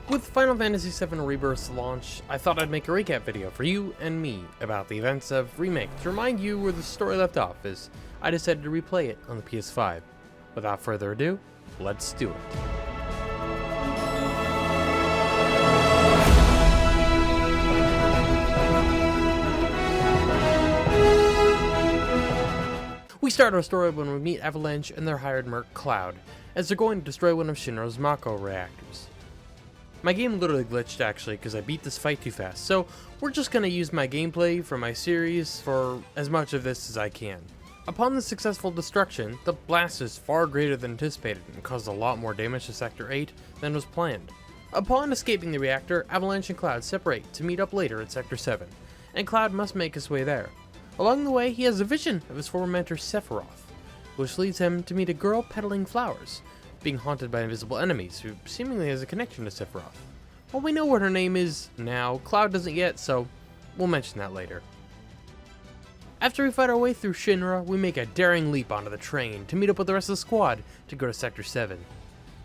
With Final Fantasy VII Rebirth's launch, I thought I'd make a recap video for you and me about the events of Remake to remind you where the story left off, as I decided to replay it on the PS5. Without further ado, let's do it. We start our story when we meet Avalanche and their hired merc Cloud, as they're going to destroy one of Shinra's Mako reactors. My game literally glitched actually because I beat this fight too fast, so we're just going to use my gameplay from my series for as much of this as I can. Upon the successful destruction, the blast is far greater than anticipated and caused a lot more damage to Sector 8 than was planned. Upon escaping the reactor, Avalanche and Cloud separate to meet up later at Sector 7, and Cloud must make his way there. Along the way, he has a vision of his former mentor Sephiroth, which leads him to meet a girl peddling flowers, being haunted by invisible enemies who seemingly has a connection to Sephiroth. Well, we know what her name is now, Cloud doesn't yet, so we'll mention that later. After we fight our way through Shinra, we make a daring leap onto the train to meet up with the rest of the squad to go to Sector 7.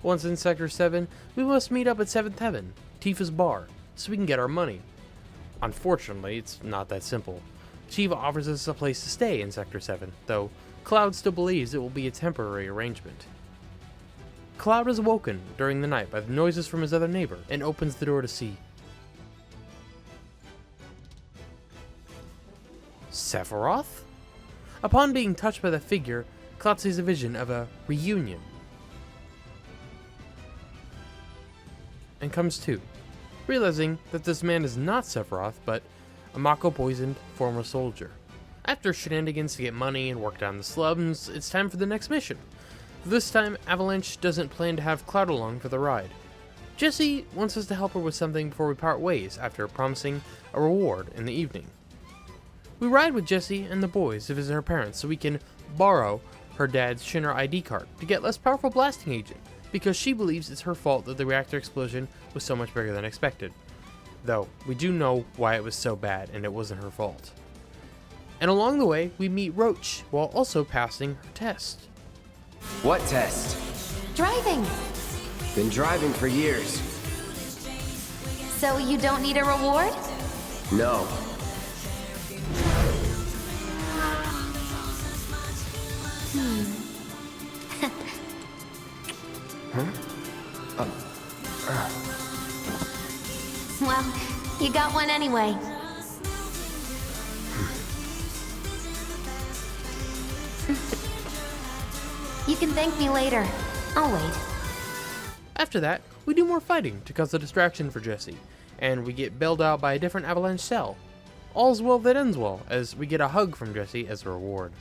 Once in Sector 7, we must meet up at 7th Heaven, Tifa's bar, so we can get our money. Unfortunately, it's not that simple. Tifa offers us a place to stay in Sector 7, though Cloud still believes it will be a temporary arrangement. Cloud is awoken during the night by the noises from his other neighbor and opens the door to see Sephiroth? Upon being touched by the figure, Cloud sees a vision of a reunion and comes to, realizing that this man is not Sephiroth but a Mako-poisoned former soldier. After shenanigans to get money and work down the slums, it's time for the next mission. This time, Avalanche doesn't plan to have Cloud along for the ride. Jessie wants us to help her with something before we part ways after promising a reward in the evening. We ride with Jessie and the boys to visit her parents so we can borrow her dad's Shinra ID card to get less powerful blasting agent, because she believes it's her fault that the reactor explosion was so much bigger than expected. Though, we do know why it was so bad and it wasn't her fault. And along the way, we meet Roach while also passing her test. What test? Driving. Been driving for years. So you don't need a reward? No. Well, you got one anyway. You can thank me later. I'll wait. After that, we do more fighting to cause a distraction for Jessie, and we get bailed out by a different Avalanche cell. All's well that ends well, as we get a hug from Jessie as a reward.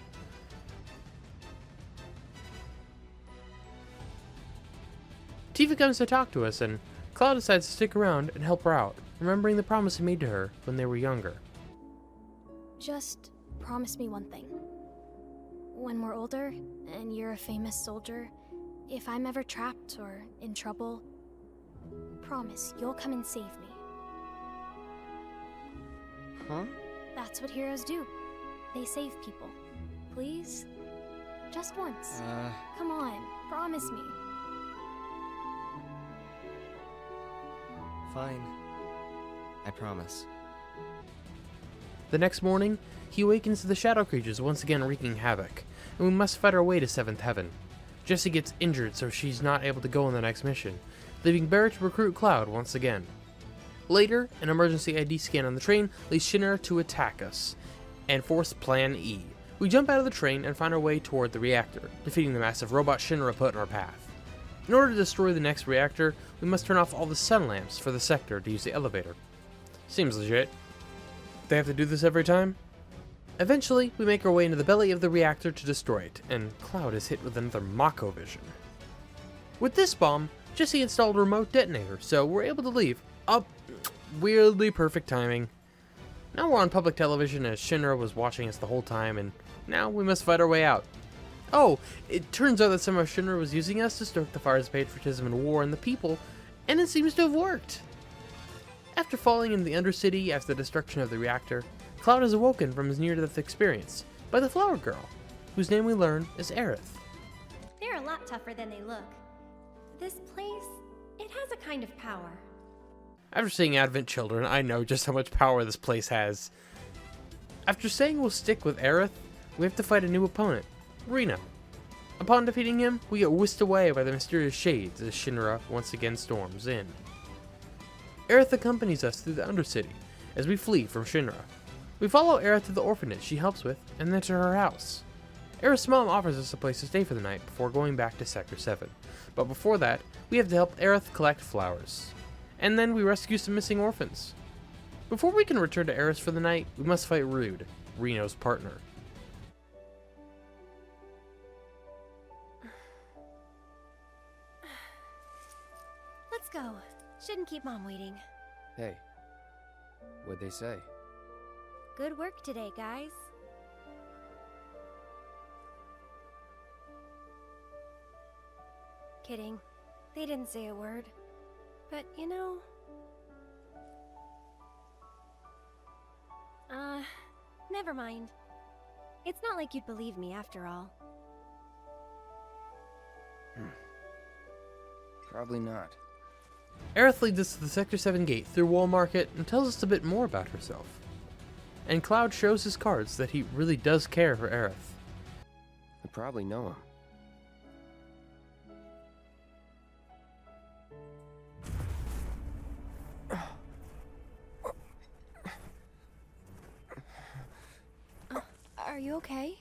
Tifa comes to talk to us, and Cloud decides to stick around and help her out, remembering the promise he made to her when they were younger. Just promise me one thing. When we're older, and you're a famous soldier, if I'm ever trapped or in trouble, promise you'll come and save me. Huh? That's what heroes do. They save people. Please? Just once. Come on, promise me. Fine. I promise. The next morning, he awakens to the shadow creatures once again wreaking havoc, and we must fight our way to 7th Heaven. Jessie gets injured, so she's not able to go on the next mission, leaving Barrett to recruit Cloud once again. Later, an emergency ID scan on the train leads Shinra to attack us, and force Plan E. We jump out of the train and find our way toward the reactor, defeating the massive robot Shinra put in our path. In order to destroy the next reactor, we must turn off all the sun lamps for the sector to use the elevator. Seems legit. They have to do this every time? Eventually, we make our way into the belly of the reactor to destroy it, and Cloud is hit with another Mako vision. With this bomb, Jessie installed a remote detonator, so we're able to leave. Weirdly perfect timing. Now we're on public television as Shinra was watching us the whole time, and now we must fight our way out. Oh, it turns out that some of Shinra was using us to stoke the fires of patriotism and war in the people, and it seems to have worked. After falling into the Undercity after the destruction of the reactor, Cloud is awoken from his near-death experience by the Flower Girl, whose name we learn is Aerith. They're a lot tougher than they look. This place, it has a kind of power. After seeing Advent Children, I know just how much power this place has. After saying we'll stick with Aerith, we have to fight a new opponent, Reno. Upon defeating him, we get whisked away by the mysterious shades as Shinra once again storms in. Aerith accompanies us through the Undercity as we flee from Shinra. We follow Aerith to the orphanage she helps with and then to her house. Aerith's mom offers us a place to stay for the night before going back to Sector 7. But before that, we have to help Aerith collect flowers. And then we rescue some missing orphans. Before we can return to Aerith for the night, we must fight Rude, Reno's partner. Let's go. Shouldn't keep Mom waiting. Hey, what'd they say? Good work today, guys. Kidding. They didn't say a word. But, you know... never mind. It's not like you'd believe me after all. Probably not. Aerith leads us to the Sector 7 gate through Wall Market and tells us a bit more about herself. And Cloud shows his cards that he really does care for Aerith. I probably know him. Are you okay?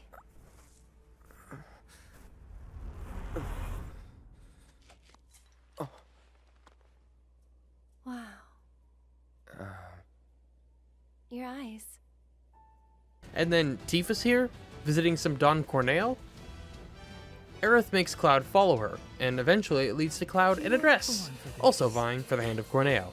Wow. Your eyes. And then Tifa's here, visiting some Don Corneo. Aerith makes Cloud follow her, and eventually it leads to Cloud and a dress, also vying for the hand of Corneo.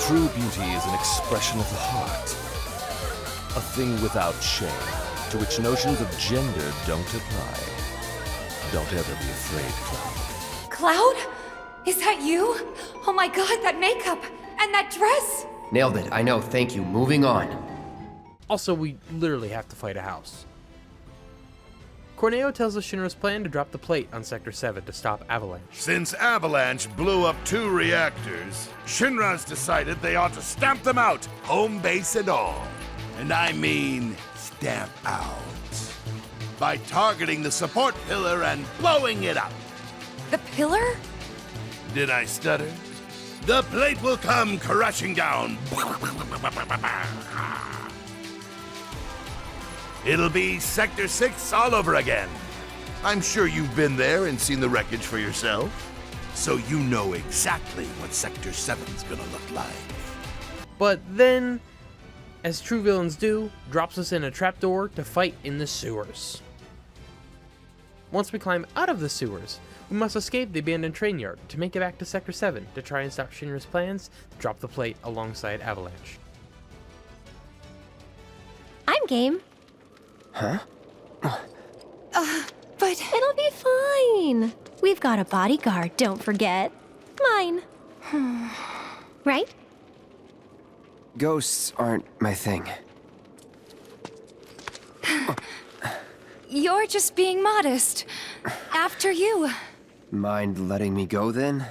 True beauty is an expression of the heart. A thing without shame, to which notions of gender don't apply. Don't ever be afraid, Cloud. Cloud? Is that you? Oh my god, that makeup! And that dress! Nailed it, I know, thank you. Moving on. Also, we literally have to fight a house. Corneo tells us Shinra's plan to drop the plate on Sector 7 to stop Avalanche. Since Avalanche blew up 2 reactors, Shinra's decided they ought to stamp them out, home base and all. And I mean stamp out. By targeting the support pillar and blowing it up. The pillar? Did I stutter? The plate will come crashing down. It'll be Sector 6 all over again. I'm sure you've been there and seen the wreckage for yourself. So you know exactly what Sector 7's gonna look like. But then, as true villains do, drops us in a trapdoor to fight in the sewers. Once we climb out of the sewers, we must escape the abandoned train yard to make it back to Sector 7 to try and stop Shinra's plans to drop the plate alongside Avalanche. I'm game. Huh? But It'll be fine. We've got a bodyguard, don't forget. Mine. Right? Ghosts aren't my thing. you're just being modest. After you. Mind letting me go then?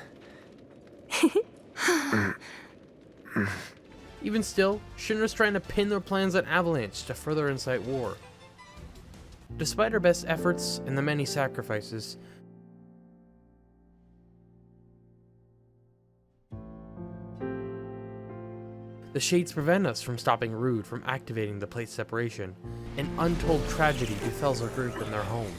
Even still, Shinra's trying to pin their plans on Avalanche to further incite war. Despite our best efforts and the many sacrifices, the Shades prevent us from stopping Rude from activating the plate separation. An untold tragedy befalls our group in their home.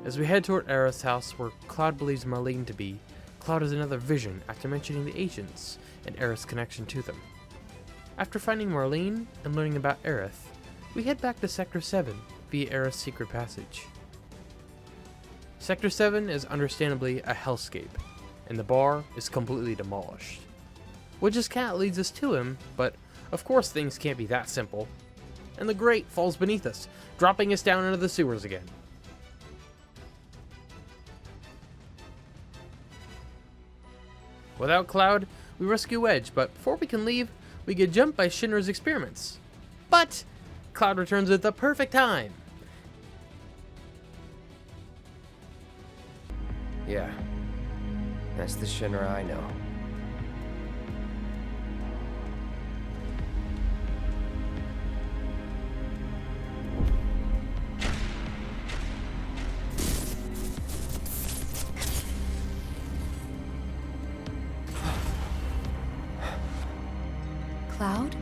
As we head toward Aerith's house where Cloud believes Marlene to be, Cloud has another vision after mentioning the agents and Aerith's connection to them. After finding Marlene and learning about Aerith, we head back to Sector 7 via Aerith's secret passage. Sector 7 is understandably a hellscape, and the bar is completely demolished. Witch's cat leads us to him, but of course things can't be that simple, and the grate falls beneath us, dropping us down into the sewers again. Without Cloud, we rescue Edge, but before we can leave, we get jumped by Shinra's experiments. But Cloud returns at the perfect time. Yeah. That's the Shinra I know. Cloud?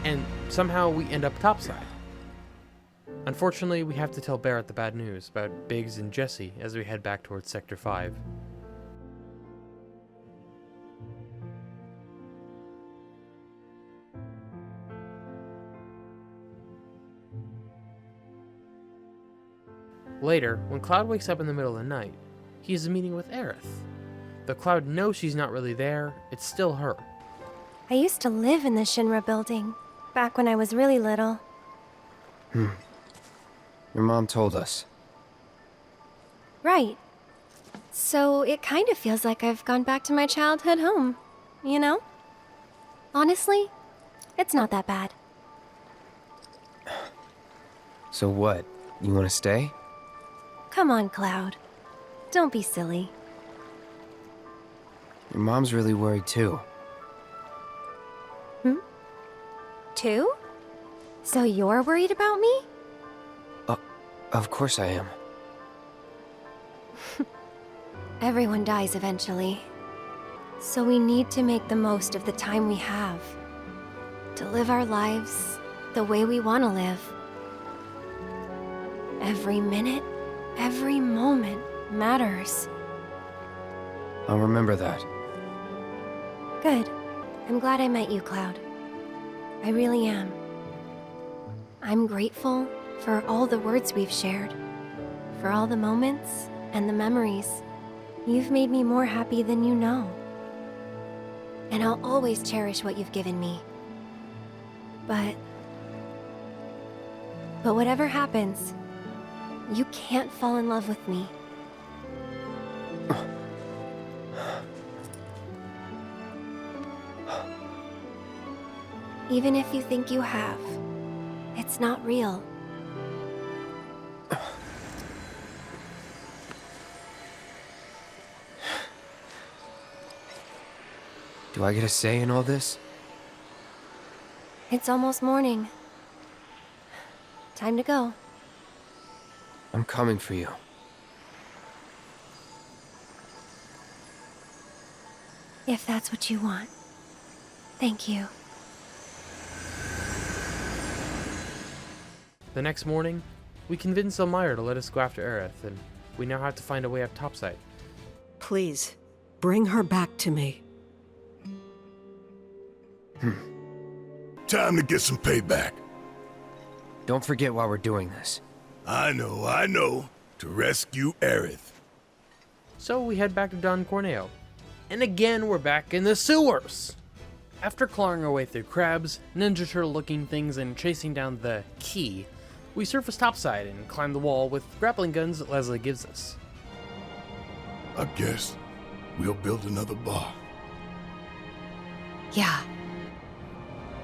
And somehow we end up topside. Unfortunately, we have to tell Barrett the bad news about Biggs and Jesse as we head back towards Sector 5. Later, when Cloud wakes up in the middle of the night, he has a meeting with Aerith. Though Cloud knows she's not really there, it's still her. I used to live in the Shinra building, back when I was really little. Your mom told us. Right. So it kind of feels like I've gone back to my childhood home, you know? Honestly, it's not that bad. So what? You want to stay? Come on, Cloud. Don't be silly. Your mom's really worried too. Two? So you're worried about me? Of course I am. Everyone dies eventually. So we need to make the most of the time we have. To live our lives the way we want to live. Every minute, every moment matters. I'll remember that. Good. I'm glad I met you, Cloud. I really am. I'm grateful for all the words we've shared, for all the moments and the memories. You've made me more happy than you know. And I'll always cherish what you've given me. But whatever happens, you can't fall in love with me. Even if you think you have, it's not real. Do I get a say in all this? It's almost morning. Time to go. I'm coming for you. If that's what you want. Thank you. The next morning, we convince Elmira to let us go after Aerith, and we now have to find a way up topside. Please, bring her back to me. Time to get some payback. Don't forget why we're doing this. I know. To rescue Aerith. So we head back to Don Corneo. And again, we're back in the sewers! After clawing our way through crabs, Ninja Turtle looking things, and chasing down the key, we surface topside and climb the wall with grappling guns that Leslie gives us. I guess we'll build another bar. Yeah.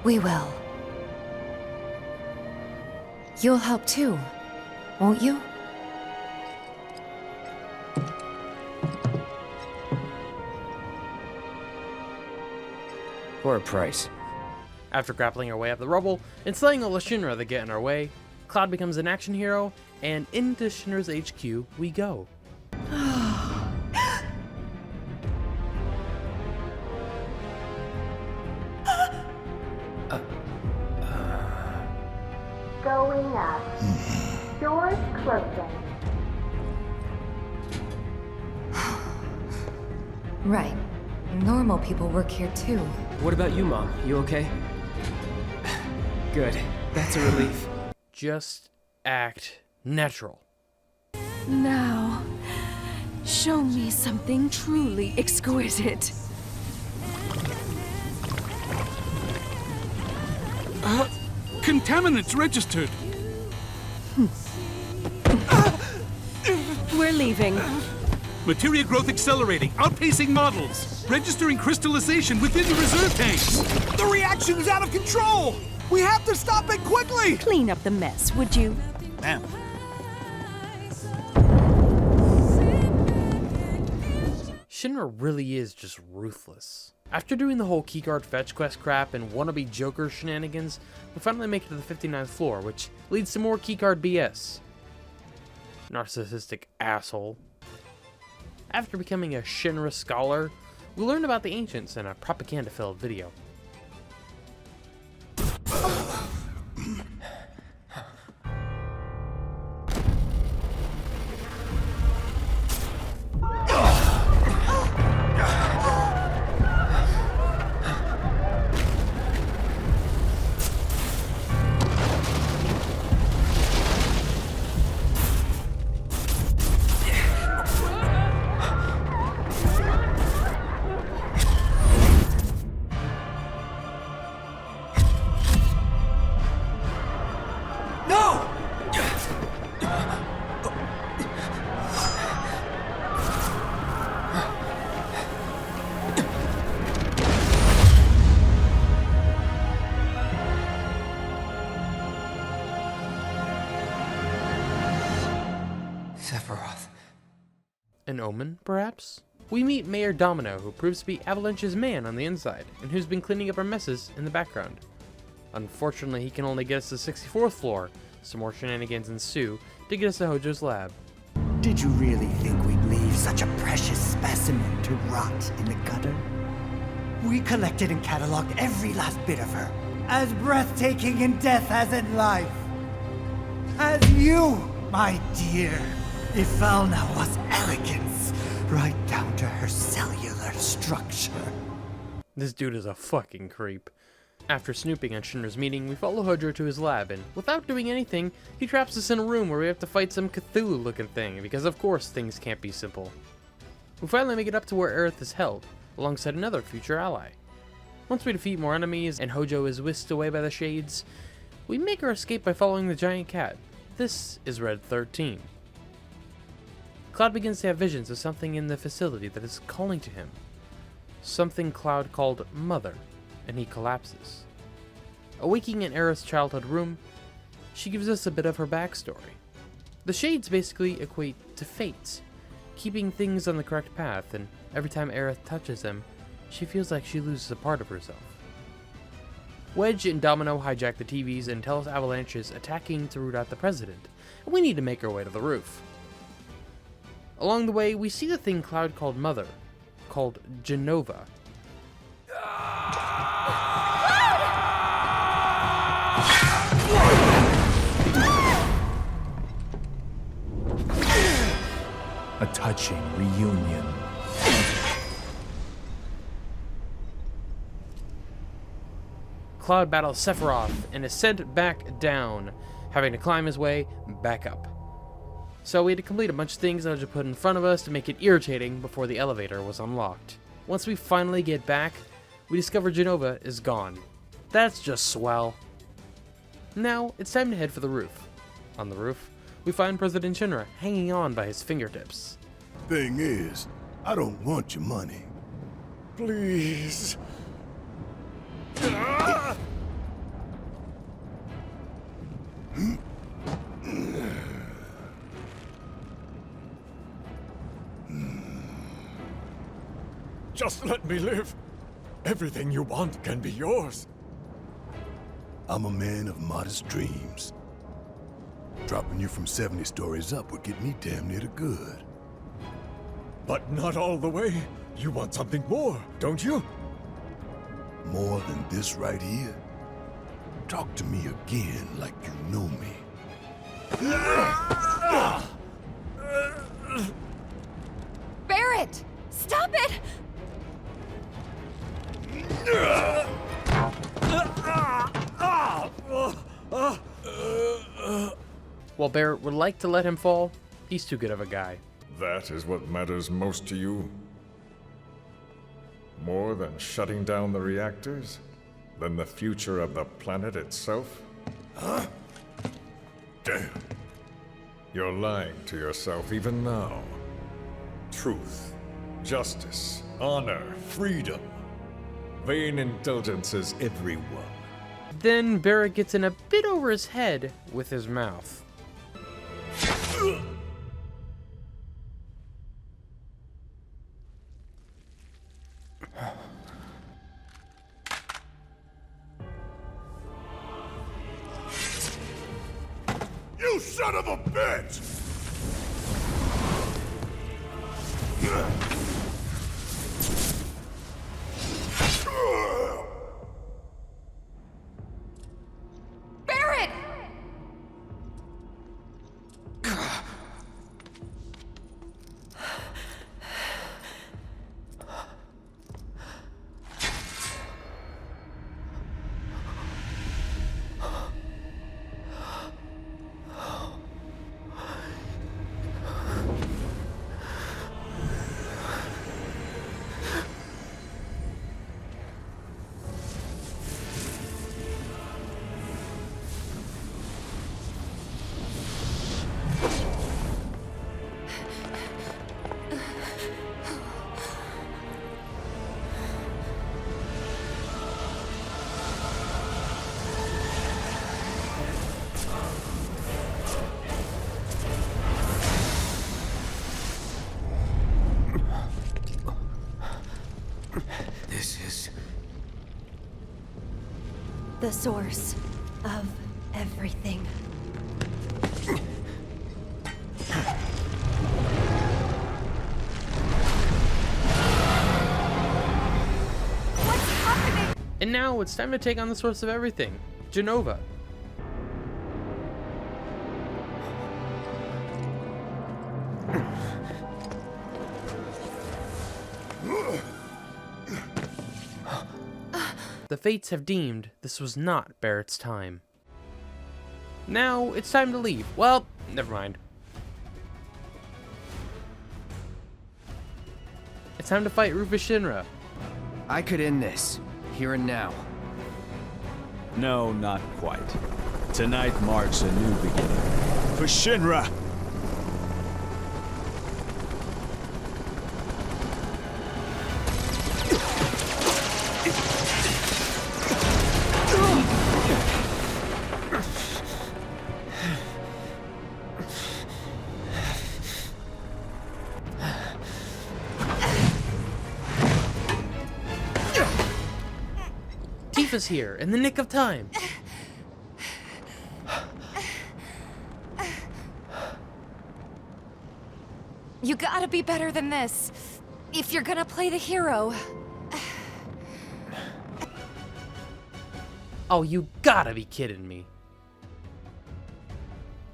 We will. You'll help too, won't you? For a price. After grappling our way up the rubble and slaying all the Shinra that get in our way, Cloud becomes an action hero, and into Shinra's HQ we go. Going up. Doors closing. Right. Normal people work here too. What about you, Mom? You okay? Good. That's a relief. Just act natural. Now, show me something truly exquisite. Contaminants registered. We're leaving. Materia growth accelerating, outpacing models. Registering crystallization within the reserve tanks. The reaction is out of control! We have to stop it quickly! Clean up the mess, would you? Ma'am. Shinra really is just ruthless. After doing the whole keycard fetch quest crap and wannabe Joker shenanigans, we finally make it to the 59th floor, which leads to more keycard BS. Narcissistic asshole. After becoming a Shinra scholar, we learn about the ancients in a propaganda-filled video. An omen, perhaps? We meet Mayor Domino, who proves to be Avalanche's man on the inside, and who's been cleaning up our messes in the background. Unfortunately, he can only get us to the 64th floor. Some more shenanigans ensue to get us to Hojo's lab. Did you really think we'd leave such a precious specimen to rot in the gutter? We collected and cataloged every last bit of her, as breathtaking in death as in life. As you, my dear. Ifalna was elegance, right down to her cellular structure. This dude is a fucking creep. After snooping on Shinra's meeting, we follow Hojo to his lab, and without doing anything, he traps us in a room where we have to fight some Cthulhu-looking thing, because of course things can't be simple. We finally make it up to where Aerith is held, alongside another future ally. Once we defeat more enemies, and Hojo is whisked away by the shades, we make our escape by following the giant cat. This is Red 13. Cloud begins to have visions of something in the facility that is calling to him. Something Cloud called Mother, and he collapses. Awaking in Aerith's childhood room, she gives us a bit of her backstory. The shades basically equate to fate, keeping things on the correct path, and every time Aerith touches them, she feels like she loses a part of herself. Wedge and Domino hijack the TVs and tell us Avalanche is attacking to root out the president, and we need to make our way to the roof. Along the way, we see the thing Cloud called Mother, called Genova. A touching reunion. Cloud battles Sephiroth and is sent back down, having to climb his way back up. So we had to complete a bunch of things that I just put in front of us to make it irritating before the elevator was unlocked. Once we finally get back, we discover Genova is gone. That's just swell. Now, it's time to head for the roof. On the roof, we find President Shinra hanging on by his fingertips. Thing is, I don't want your money. Please. Just let me live. Everything you want can be yours. I'm a man of modest dreams. Dropping you from 70 stories up would get me damn near to good. But not all the way. You want something more, don't you? More than this right here? Talk to me again like you know me. Barrett! Stop it! While Barrett would like to let him fall, he's too good of a guy. That is what matters most to you? More than shutting down the reactors? Than the future of the planet itself? Huh? Damn. You're lying to yourself even now. Truth, justice, honor, freedom. Vain indulgences, everyone. Then Barrett gets in a bit over his head with his mouth. You son of a bitch! Barrett! The source of everything. What's happening? And now it's time to take on the source of everything, Genova. The fates have deemed this was not Barrett's time. Now it's time to leave. Well, never mind. It's time to fight Rufus Shinra. I could end this, here and now. No, not quite. Tonight marks a new beginning. For Shinra! Tifa's here, in the nick of time. You gotta be better than this. If you're gonna play the hero. Oh, you gotta be kidding me.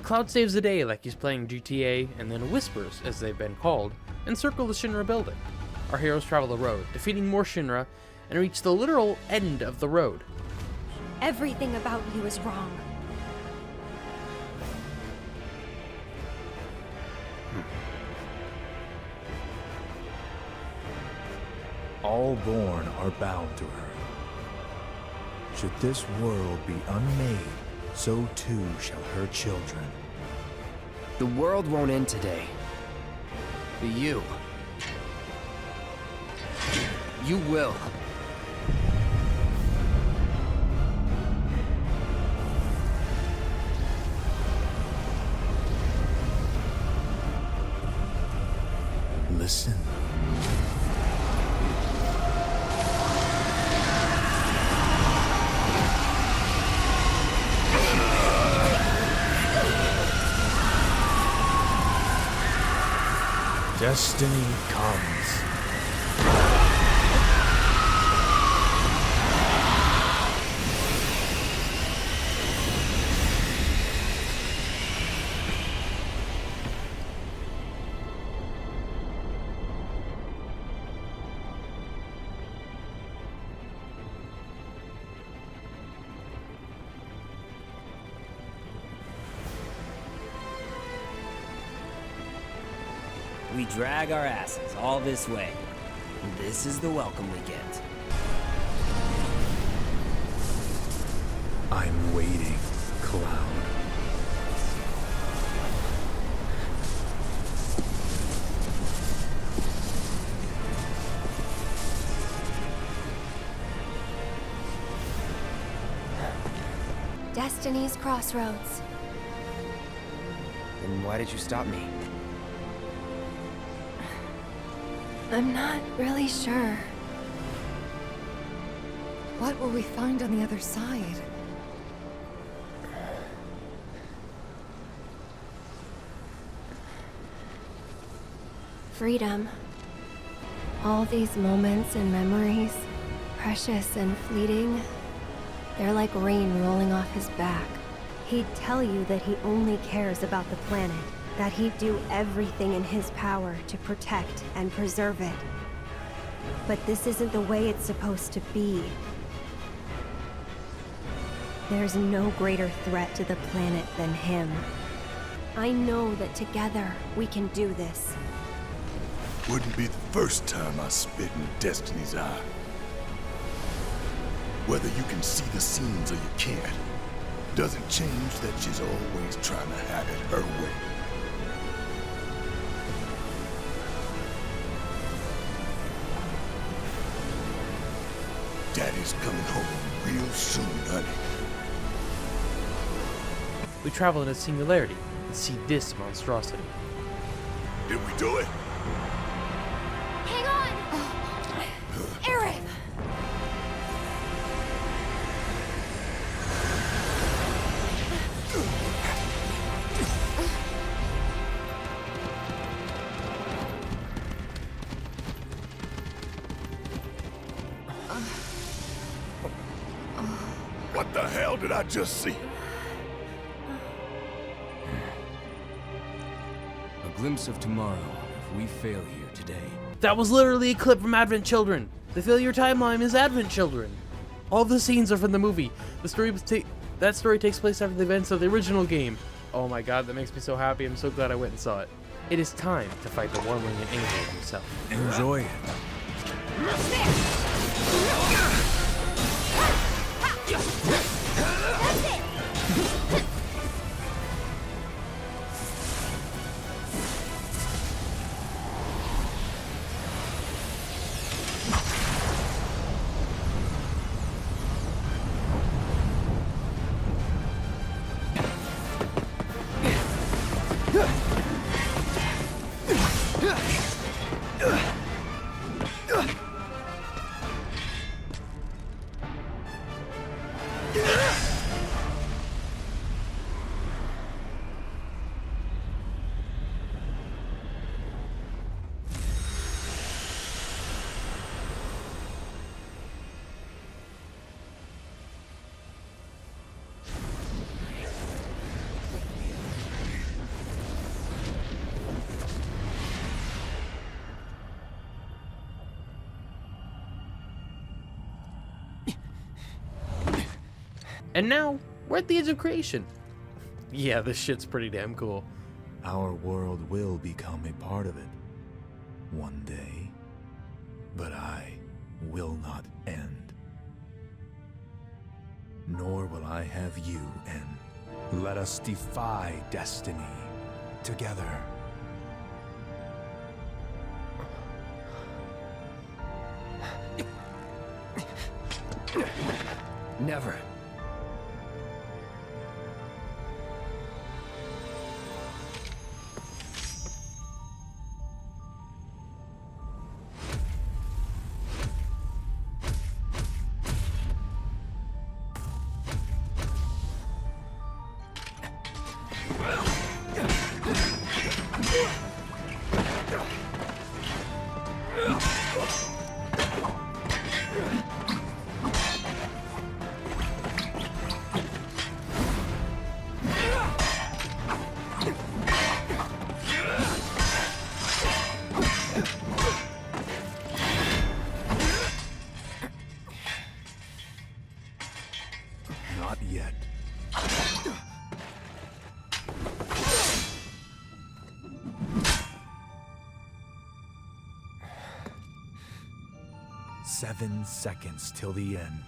Cloud saves the day like he's playing GTA, and then whispers, as they've been called, encircle the Shinra building. Our heroes travel the road, defeating more Shinra, and reach the literal end of the road. Everything about you is wrong. All born are bound to her. Should this world be unmade, so too shall her children. The world won't end today. But you will. Listen. Destiny comes. We drag our asses all this way. This is the welcome we get. I'm waiting, Cloud. Destiny's crossroads. Then why did you stop me? I'm not really sure. What will we find on the other side? Freedom. All these moments and memories, precious and fleeting, they're like rain rolling off his back. He'd tell you that he only cares about the planet, that he'd do everything in his power to protect and preserve it. But this isn't the way it's supposed to be. There's no greater threat to the planet than him. I know that together we can do this. Wouldn't be the first time I spit in Destiny's eye. Whether you can see the scenes or you can't, doesn't change that she's always trying to have it her way. Daddy's coming home real soon, honey. We travel in a singularity and see this monstrosity. Did we do it? Hang on! Eric! What the hell did I just see? A glimpse of tomorrow if we fail here today. That was literally a clip from Advent Children. The failure timeline is Advent Children. All the scenes are from the movie. That story takes place after the events of the original game. Oh my god, that makes me so happy. I'm so glad I went and saw it. It is time to fight the Wormling and Angel himself. Enjoy it. And now, we're at the edge of creation. Yeah, this shit's pretty damn cool. Our world will become a part of it one day, but I will not end. Nor will I have you end. Let us defy destiny together. Never. 7 seconds till the end.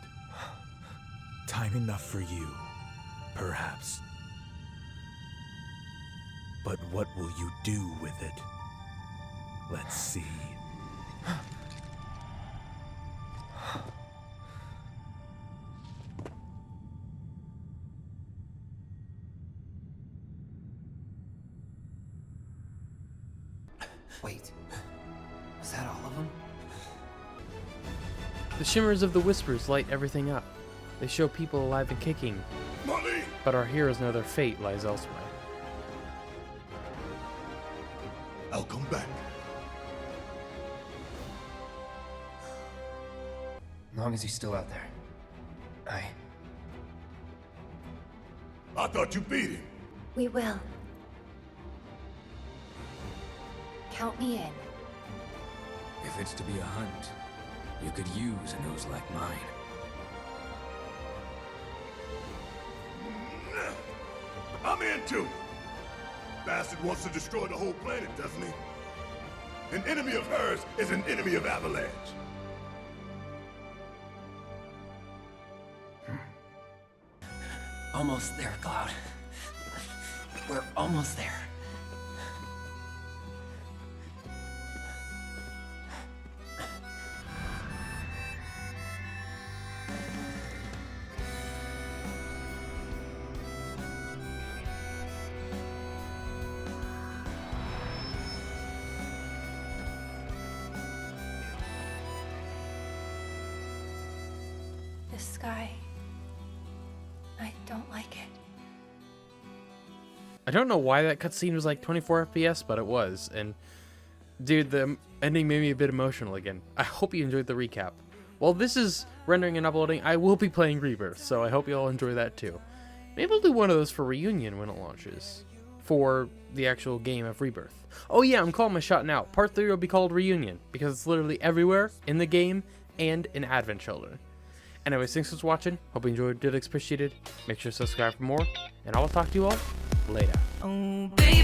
Time enough for you, perhaps. But what will you do with it? Let's see. Wait, was that all of them? The shimmers of the whispers light everything up. They show people alive and kicking. Money! But our heroes know their fate lies elsewhere. I'll come back. As long as he's still out there. I thought you beat him. We will. Count me in. If it's to be a hunt, you could use a nose like mine. I'm in too. Bastard wants to destroy the whole planet, doesn't he? An enemy of hers is an enemy of Avalanche. Almost there, Cloud. We're almost there. The sky. I don't like it. I don't know why that cutscene was like 24 FPS, but it was. And dude, the ending made me a bit emotional again. I hope you enjoyed the recap. While this is rendering and uploading, I will be playing Rebirth, so I hope you all enjoy that too. Maybe I'll do one of those for Reunion when it launches. For the actual game of Rebirth. Oh yeah, I'm calling my shot now. Part 3 will be called Reunion, because it's literally everywhere in the game and in Advent Children. Anyways, thanks for watching. Hope you enjoyed, did appreciate it. Make sure to subscribe for more, and I will talk to you all later. Oh, baby.